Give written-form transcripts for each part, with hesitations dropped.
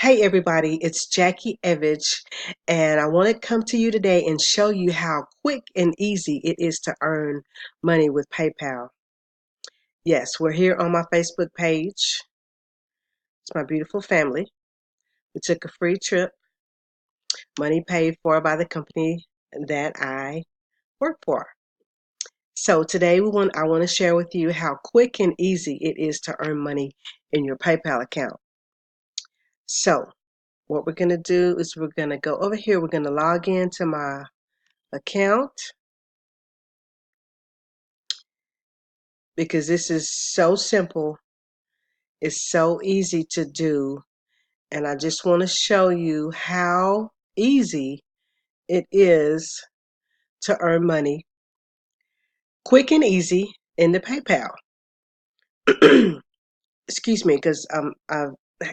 Hey everybody, it's Jackie Evich, and I want to come to you today and show you how quick and easy it is to earn money with PayPal. Yes, we're here on my Facebook page. It's my beautiful family. We took a free trip, money paid for by the company that I work for. So today I want to share with you how quick and easy it is to earn money in your PayPal account. So what we're going to do is we're going to go over here. We're going to log into my account because this is so simple. It's so easy to do. And I just want to show you how easy it is to earn money quick and easy in the PayPal. Excuse me, because I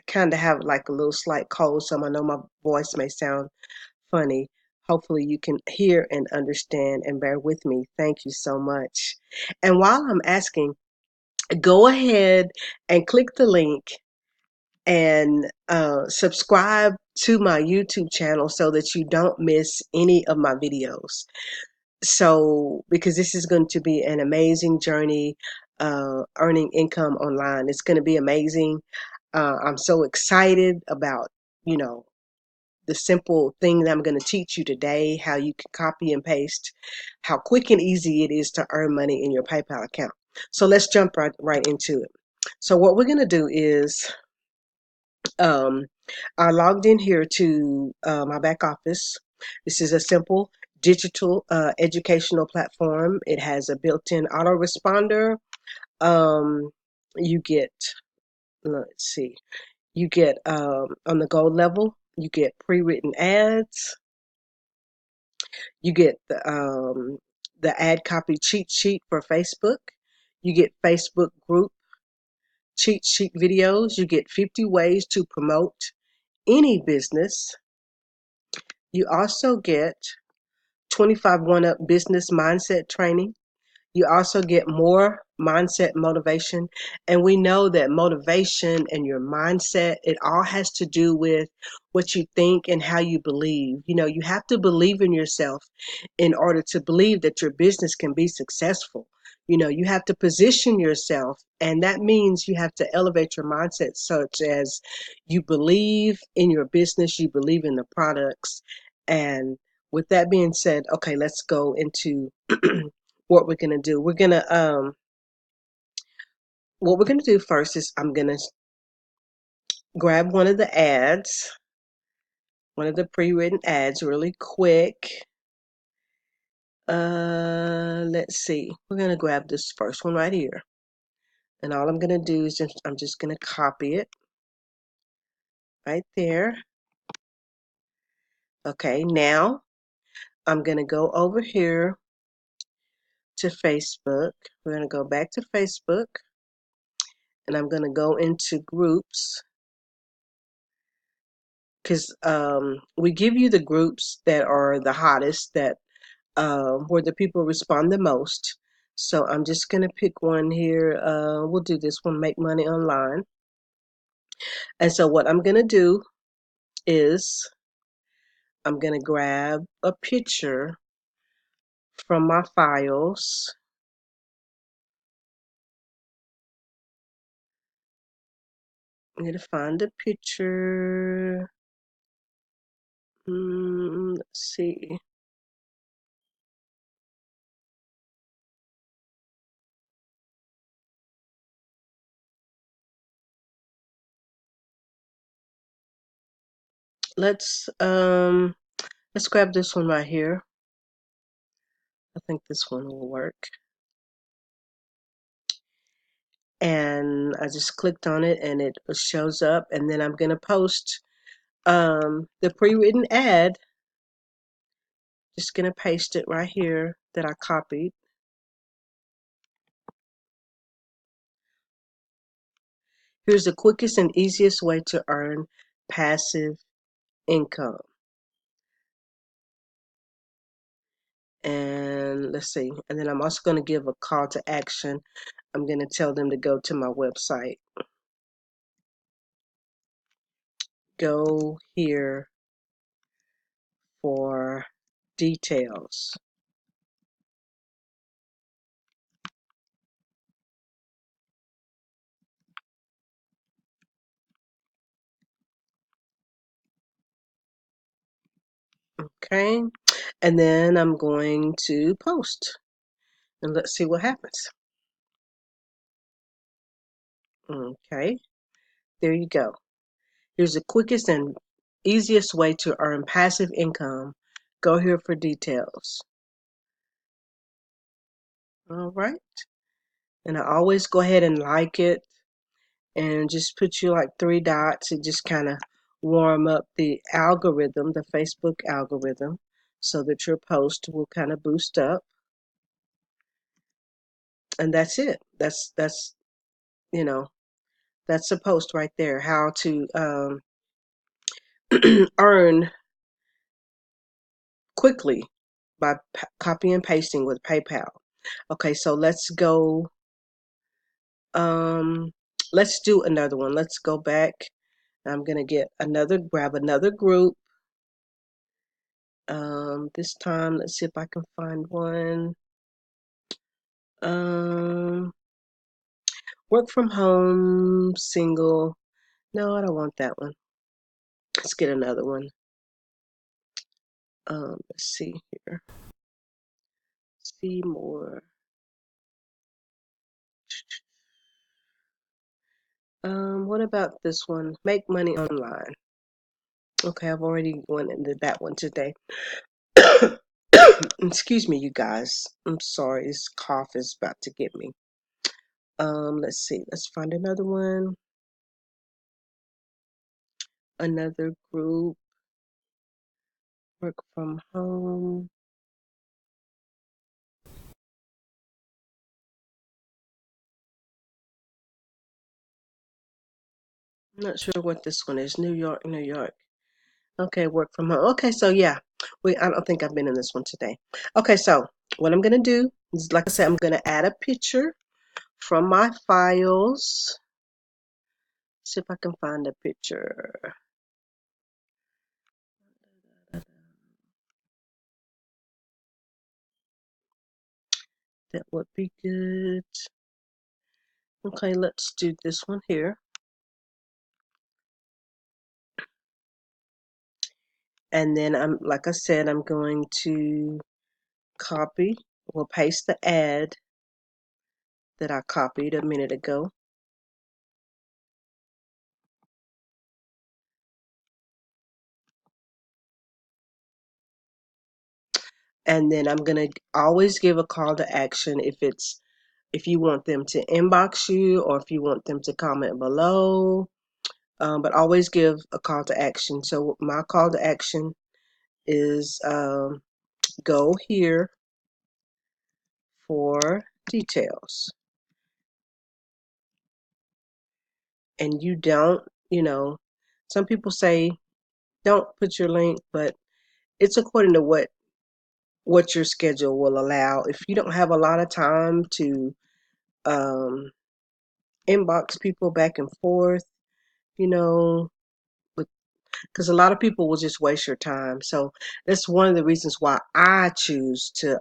kind of have like a little slight cold, so I know my voice may sound funny. Hopefully you can hear and understand and bear with me. Thank you so much. And while I'm asking, go ahead and click the link and subscribe to my YouTube channel so that you don't miss any of my videos. So, because this is going to be an amazing journey earning income online. It's going to be amazing. I'm so excited about, you know, the simple thing that I'm going to teach you today, how you can copy and paste, how quick and easy it is to earn money in your PayPal account. So let's jump right into it. So what we're going to do is um, I logged in here to my back office. This is a simple digital educational platform. It has a built-in autoresponder. Um, you get, let's see, you get on the gold level, you get pre-written ads. You get the ad copy cheat sheet for Facebook. You get Facebook group cheat sheet videos. You get 50 ways to promote any business. You also get 25 one-up business mindset training. You also get more mindset motivation. And we know that motivation and your mindset, it all has to do with what you think and how you believe. You know, you have to believe in yourself in order to believe that your business can be successful. You know, you have to position yourself, and that means you have to elevate your mindset such as you believe in your business, you believe in the products. And with that being said, okay, let's go into what we're going to do. What we're going to do first is I'm going to grab one of the ads, one of the pre-written ads really quick. Let's see. We're going to grab this first one right here. And all I'm going to do is I'm just going to copy it right there. Okay, now I'm going to go over here to Facebook. We're going to go back to Facebook, and I'm going to go into groups because we give you the groups that are the hottest, that where the people respond the most. So I'm just going to pick one here. We'll do this one, Make Money Online. And so what I'm going to do is I'm going to grab a picture from my files. I'm going to find a picture. Let's see. Let's um let's grab this one right here. I think this one will work. And I just clicked on it and it shows up, and then I'm going to post the pre-written ad. Just going to paste it right here that I copied. Here's the quickest and easiest way to earn passive income. And let's see. And then I'm also going to give a call to action. I'm going to tell them to go to my website. go here for details. Okay, and then I'm going to post and let's see what happens. Okay, there you go. Here's the quickest and easiest way to earn passive income. Go here for details. All right, and I always go ahead and like it and just put you like 3 dots and just kind of warm up the algorithm, the Facebook algorithm, so that your post will kind of boost up. And that's it. That's you know that's a post right there. How to earn quickly by copy and pasting with PayPal. Okay, so let's go. Um, let's do another one. Let's go back. I'm gonna grab another group. This time, let's see if I can find one. Um, work from home, single. No, I don't want that one. Let's get another one. Let's see here. See more. What about this one? Make money online. Okay, I've already went into that one today. Excuse me, you guys. I'm sorry, this cough is about to get me. Let's see. Let's find another one. Another group. Work from home. I'm not sure what this one is. New York, New York. Okay, work from home. Okay, so yeah, I don't think I've been in this one today. Okay, so what I'm gonna do is, like I said, I'm gonna add a picture from my files. See if I can find a picture. That would be good. Okay, let's do this one here. And then like I said, I'm going to copy or paste the ad that I copied a minute ago. And then I'm gonna always give a call to action if you want them to inbox you or if you want them to comment below. But always give a call to action. So my call to action is go here for details. And you don't, you know, some people say don't put your link, but it's according to what your schedule will allow. If you don't have a lot of time to um, inbox people back and forth, you know, because a lot of people will just waste your time. So that's one of the reasons why I choose to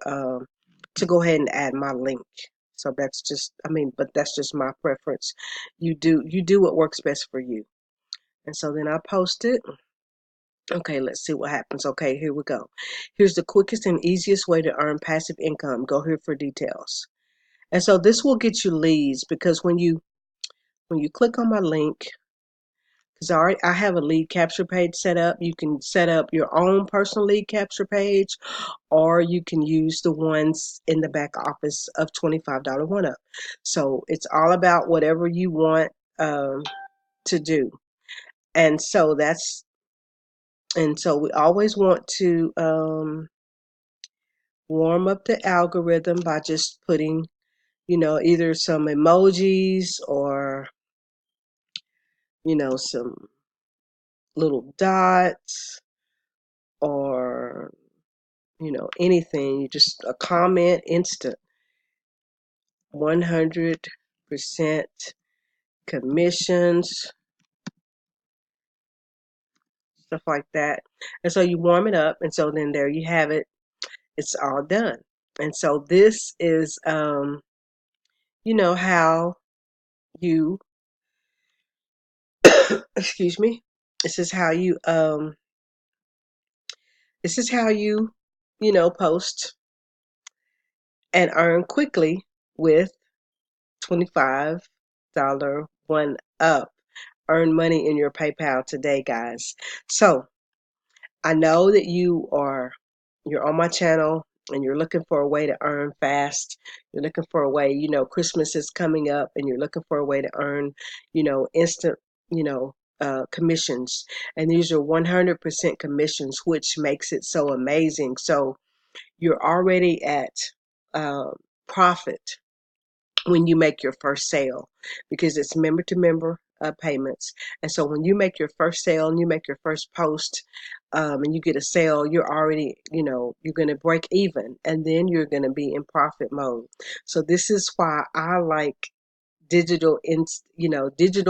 go ahead and add my link. So that's just, I mean, but that's just my preference. You do what works best for you. And so then I post it. Okay, let's see what happens. Okay, here we go. Here's the quickest and easiest way to earn passive income. Go here for details. And so this will get you leads because when you click on my link, because I have a lead capture page set up. You can set up your own personal lead capture page, or you can use the ones in the back office of $25 one up. So it's all about whatever you want to do. And so we always want to warm up the algorithm by just putting, either some emojis or, some little dots or, anything. You just a comment instant, 100% commissions. stuff like that. And so you warm it up, and so then there you have it. It's all done. And so this is, how you, excuse me, this is how you, this is how you, post and earn quickly with $25 one up. Earn money in your PayPal today, guys. So I know that you're on my channel and you're looking for a way to earn fast. You're looking for a way, Christmas is coming up and you're looking for a way to earn, instant, commissions. And these are 100% commissions, which makes it so amazing. So you're already at uh, profit when you make your first sale, because it's member to member payments. And so when you make your first sale and you make your first post, and you get a sale, you're already, you're going to break even, and then you're going to be in profit mode. So this is why I like digital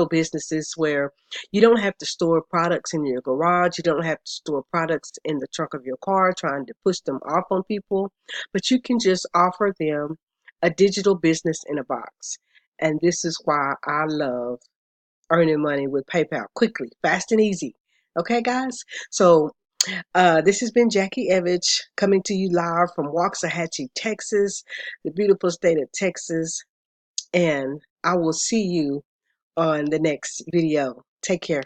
businesses where you don't have to store products in your garage. You don't have to store products in the trunk of your car trying to push them off on people, but you can just offer them a digital business in a box. And this is why I love earning money with PayPal quickly, fast and easy. Okay, guys? So this has been Jackie Evich coming to you live from Waxahachie, Texas, the beautiful state of Texas. And I will see you on the next video. Take care.